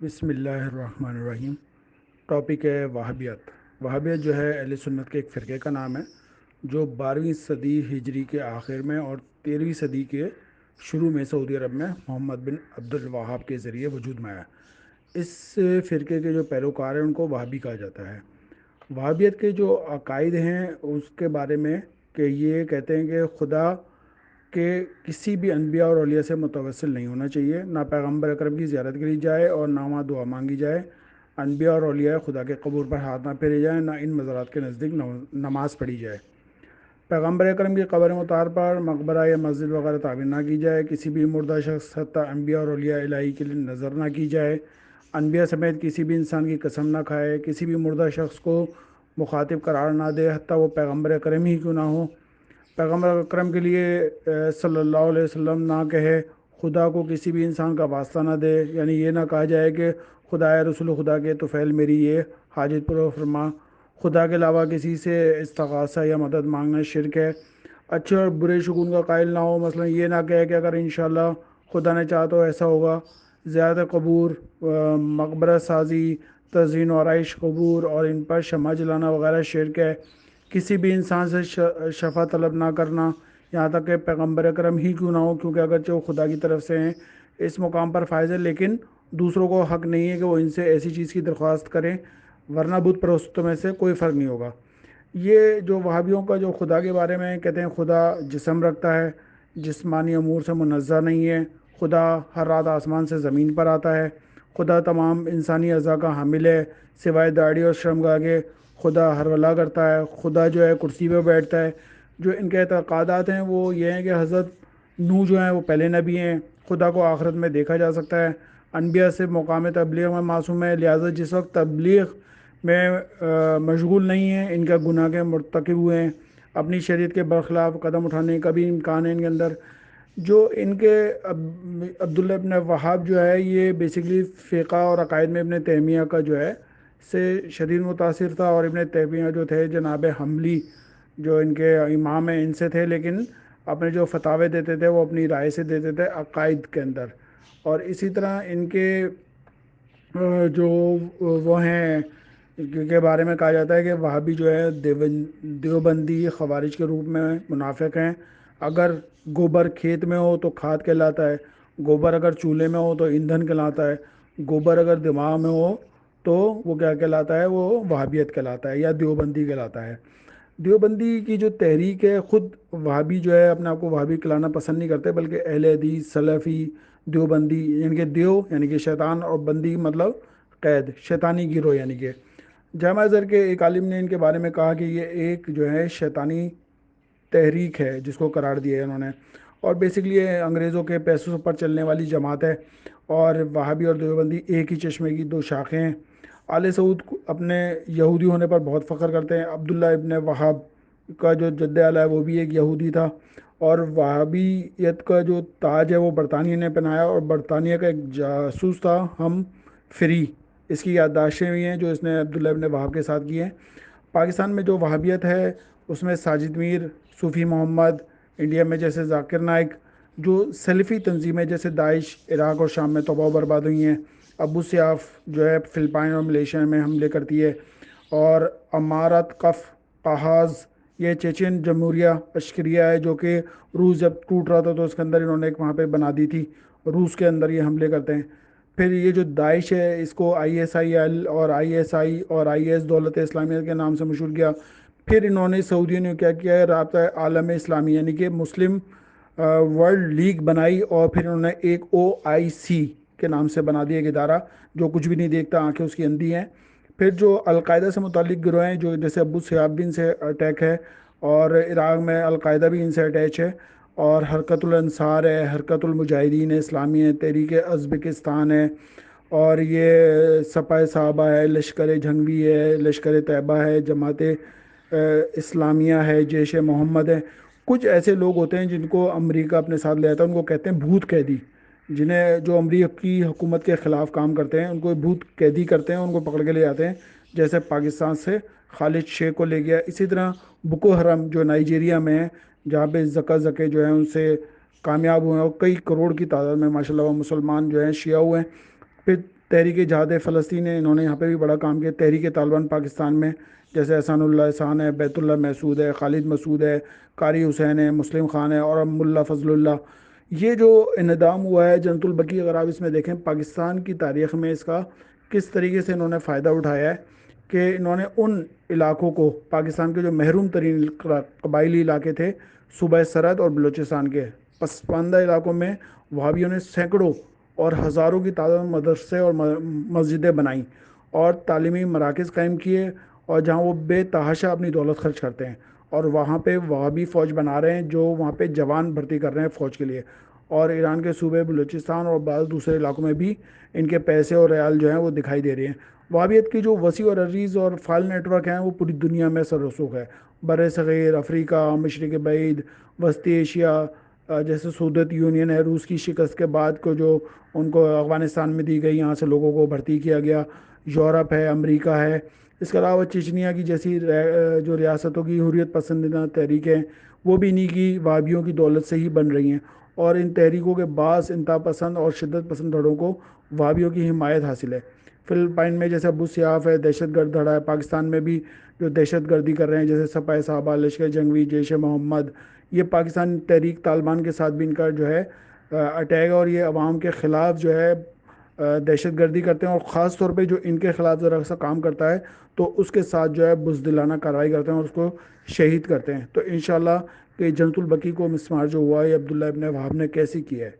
بسم اللہ الرحمن الرحیم۔ ٹاپک ہے وہابیت۔ وہابیت جو ہے اہل سنت کے ایک فرقے کا نام ہے جو 12ویں صدی ہجری کے آخر میں اور 13ویں صدی کے شروع میں سعودی عرب میں محمد بن عبد الوہاب کے ذریعے وجود میں آیا۔ اس فرقے کے جو پیروکار ہیں ان کو وہابی کہا جاتا ہے۔ وہابیت کے جو عقائد ہیں اس کے بارے میں کہ یہ کہتے ہیں کہ خدا کہ کسی بھی انبیاء اور اولیاء سے متوسل نہیں ہونا چاہیے، نہ پیغمبر اکرم کی زیارت کری جائے اور نہ وہاں دعا مانگی جائے۔ انبیاء اور اولیاء خدا کے قبور پر ہاتھ نہ پھیرے جائیں، نہ ان مزارات کے نزدیک نماز پڑھی جائے۔ پیغمبر اکرم کی قبر مطہر پر مقبرہ یا مسجد وغیرہ تعمیر نہ کی جائے۔ کسی بھی مردہ شخص حتیٰ انبیاء اور اولیاء الہی کے لیے نظر نہ کی جائے۔ انبیاء سمیت کسی بھی انسان کی قسم نہ کھائے۔ کسی بھی مردہ شخص کو مخاطب قرار نہ دے حتیٰ وہ پیغمبر اکرم ہی کیوں نہ ہو۔ پیغمبر اکرم کے لیے صلی اللہ علیہ وسلم نہ کہے، خدا کو کسی بھی انسان کا واسطہ نہ دے، یعنی یہ نہ کہا جائے کہ خدا ہے رسول خدا کے طفیل میری یہ حاجت پرو فرما۔ خدا کے علاوہ کسی سے استغاثہ یا مدد مانگنا شرک ہے۔ اچھے اور برے شگون کا قائل نہ ہو، مثلا یہ نہ کہے کہ اگر انشاءاللہ خدا نے چاہا تو ایسا ہوگا۔ زیارت قبور، مقبرہ سازی، تزئین و آرائش قبور اور ان پر شمع جلانا وغیرہ شرک ہے۔ کسی بھی انسان سے شفا طلب نہ کرنا، یہاں تک کہ پیغمبر اکرم ہی کیوں نہ ہو، کیونکہ اگرچہ وہ خدا کی طرف سے ہیں اس مقام پر فائز ہے، لیکن دوسروں کو حق نہیں ہے کہ وہ ان سے ایسی چیز کی درخواست کریں، ورنہ بت پرستوں میں سے کوئی فرق نہیں ہوگا۔ یہ جو وہابیوں کا جو خدا کے بارے میں کہتے ہیں خدا جسم رکھتا ہے، جسمانی امور سے منزہ نہیں ہے، خدا ہر رات آسمان سے زمین پر آتا ہے، خدا تمام انسانی اعضاء کا حامل ہے سوائے داڑھی اور شرمگاہ کے، خدا ہر ولا کرتا ہے، خدا جو ہے کرسی پہ بیٹھتا ہے۔ جو ان کے اعتقادات ہیں وہ یہ ہیں کہ حضرت نوح جو ہیں وہ پہلے نبی ہیں، خدا کو آخرت میں دیکھا جا سکتا ہے، انبیاء سے مقام تبلیغ میں معصوم ہے، لہٰذا جس وقت تبلیغ میں مشغول نہیں ہیں ان کا گناہ کے مرتکب ہوئے ہیں، اپنی شریعت کے برخلاف قدم اٹھانے کا بھی امکان ہے ان کے اندر۔ جو ان کے عبداللہ ابن وہاب جو ہے یہ بیسیکلی فقہ اور عقائد میں ابن تیمیہ کا جو ہے سے شدید متاثر تھا، اور ابن تیمیہ جو تھے جناب حنبلی جو ان کے امام ہیں ان سے تھے، لیکن اپنے جو فتاوے دیتے تھے وہ اپنی رائے سے دیتے تھے عقائد کے اندر۔ اور اسی طرح ان کے جو وہ ہیں کے بارے میں کہا جاتا ہے کہ وہابی جو ہے دیوبندی خوارج کے روپ میں منافق ہیں۔ اگر گوبر کھیت میں ہو تو کھاد کہلاتا ہے، گوبر اگر چولہے میں ہو تو ایندھن کہلاتا ہے، گوبر اگر دماغ میں ہو تو وہ کیا کہلاتا ہے، وہ وہابیت کہلاتا ہے یا دیوبندی کہلاتا ہے۔ دیوبندی کی جو تحریک ہے، خود وہابی جو ہے اپنے آپ کو وہابی کہلانا پسند نہیں کرتے، بلکہ اہل حدیث سلفی دیوبندی، یعنی کہ دیو یعنی کہ شیطان اور بندی مطلب قید، شیطانی گروہ یعنی کہ۔ جامعہ ازہر کے ایک عالم نے ان کے بارے میں کہا کہ یہ ایک جو ہے شیطانی تحریک ہے جس کو قرار دیا ہے انہوں نے، اور بیسکلی یہ انگریزوں کے پیسوں پر چلنے والی جماعت ہے، اور وہابی اور دیوبندی ایک ہی چشمے کی دو شاخیں ہیں۔ آل سعود اپنے یہودی ہونے پر بہت فخر کرتے ہیں۔ عبداللہ ابن وہاب کا جو جد اعلیٰ ہے وہ بھی ایک یہودی تھا، اور وہابیت کا جو تاج ہے وہ برطانیہ نے پہنایا، اور برطانیہ کا ایک جاسوس تھا ہم فری، اس کی یادداشتیں بھی ہیں جو اس نے عبداللہ ابن وہاب کے ساتھ کی ہیں۔ پاکستان میں جو وہابیت ہے اس میں ساجد میر، صوفی محمد، انڈیا میں جیسے ذاکر نائک، جو سلفی تنظیمیں جیسے داعش عراق اور شام میں تباہ و برباد ہوئی ہیں، ابو سیاف جو ہے فلپائن اور ملیشیا میں حملے کرتی ہے، اور امارت قف قحاز یہ چیچن جمہوریہ اشکریہ ہے جو کہ روس جب ٹوٹ رہا تھا تو اس کے اندر انہوں نے ایک وہاں پہ بنا دی تھی، روس کے اندر یہ حملے کرتے ہیں۔ پھر یہ جو داعش ہے اس کو آئی ایس آئی ایل اور آئی ایس آئی اور آئی ایس دولت اسلامیہ کے نام سے مشہور کیا۔ پھر انہوں نے سعودیوں نے کیا کیا ہے، رابطہ عالم اسلامی یعنی کہ مسلم ورلڈ لیگ بنائی، اور پھر انہوں نے ایک او آئی سی کے نام سے بنا دیا ایک ادارہ جو کچھ بھی نہیں دیکھتا، آنکھیں اس کی اندھی ہیں۔ پھر جو القاعدہ سے متعلق گروہ ہیں جو جیسے ابو سیاب بھی ان سے اٹیک ہے، اور عراق میں القاعدہ بھی ان سے اٹیچ ہے، اور حرکت الانصار ہے، حرکت المجاہدین اسلامی ہے، تحریک ازبکستان ہے، اور یہ سپاہ صحابہ ہے، لشکر جھنگوی ہے، لشکر طیبہ ہے، جماعت اسلامیہ ہے، جیش محمد ہے۔ کچھ ایسے لوگ ہوتے ہیں جن کو امریکہ اپنے ساتھ لے آتا ہے، ان کو کہتے ہیں بھوت قیدی، جنہیں جو امریکی حکومت کے خلاف کام کرتے ہیں ان کو بھوت قیدی کرتے ہیں، ان کو پکڑ کے لے جاتے ہیں، جیسے پاکستان سے خالد شیخ کو لے گیا۔ اسی طرح بکو حرم جو نائجیریا میں ہے، جہاں پہ زکے جو ہیں ان سے کامیاب ہوئے ہیں، اور کئی کروڑ کی تعداد میں ماشاء اللہ وہ مسلمان جو ہیں شیعہ ہوئے ہیں۔ پھر تحریک جہاد فلسطین ہے، انہوں نے یہاں پہ بھی بڑا کام کیا. تحریک طالبان پاکستان میں جیسے احسان اللہ احسان ہے، بیت اللہ محسود ہے، خالد مسعود ہے، قاری حسین ہے، مسلم خان ہے، اور اب ملا فضل اللہ. یہ جو انہدام ہوا ہے جنت البقیع، اگر آپ اس میں دیکھیں پاکستان کی تاریخ میں اس کا کس طریقے سے انہوں نے فائدہ اٹھایا ہے کہ انہوں نے ان علاقوں کو، پاکستان کے جو محروم ترین قبائلی علاقے تھے صوبہ سرحد اور بلوچستان کے پسماندہ علاقوں میں، وہابیوں نے سینکڑوں اور ہزاروں کی تعداد میں مدرسے اور مسجدیں بنائیں اور تعلیمی مراکز قائم کیے، اور جہاں وہ بے تحاشا اپنی دولت خرچ کرتے ہیں، اور وہاں پہ وہابی فوج بنا رہے ہیں جو وہاں پہ جوان بھرتی کر رہے ہیں فوج کے لیے. اور ایران کے صوبے بلوچستان اور بعض دوسرے علاقوں میں بھی ان کے پیسے اور ریال جو ہیں وہ دکھائی دے رہے ہیں. وہابیت کی جو وسیع اور عریض اور فعال نیٹ ورک ہیں وہ پوری دنیا میں سر رسوخ ہے. بر صغیر، افریقہ، مشرق بعید، وسطی ایشیا، جیسے سوویت یونین ہے، روس کی شکست کے بعد کو جو ان کو افغانستان میں دی گئی، یہاں سے لوگوں کو بھرتی کیا گیا. یورپ ہے، امریکہ ہے، اس کے علاوہ چچنیا کی جیسی جو ریاستوں کی حریت پسندیدہ تحریکیں، وہ بھی انہی کی وہابیوں کی دولت سے ہی بن رہی ہیں. اور ان تحریکوں کے بعض انتہا پسند اور شدت پسند دھڑوں کو وہابیوں کی حمایت حاصل ہے. فلپائن میں جیسے ابو سیاف ہے، دہشت گرد دھڑا ہے. پاکستان میں بھی جو دہشت گردی کر رہے ہیں جیسے سپاہی صحابہ، لشکر جنگوی، جیش محمد، یہ پاکستان تحریک طالبان کے ساتھ بھی ان کا جو ہے اٹیک، اور یہ عوام کے خلاف جو ہے دہشت گردی کرتے ہیں. اور خاص طور پہ جو ان کے خلاف ذرا سا کام کرتا ہے تو اس کے ساتھ جو ہے بزدلانہ کارروائی کرتے ہیں اور اس کو شہید کرتے ہیں. تو انشاءاللہ کہ جنت البقیع کو مسمار جو ہوا ہے یہ عبداللہ ابن وہاب نے کیسے کیا ہے.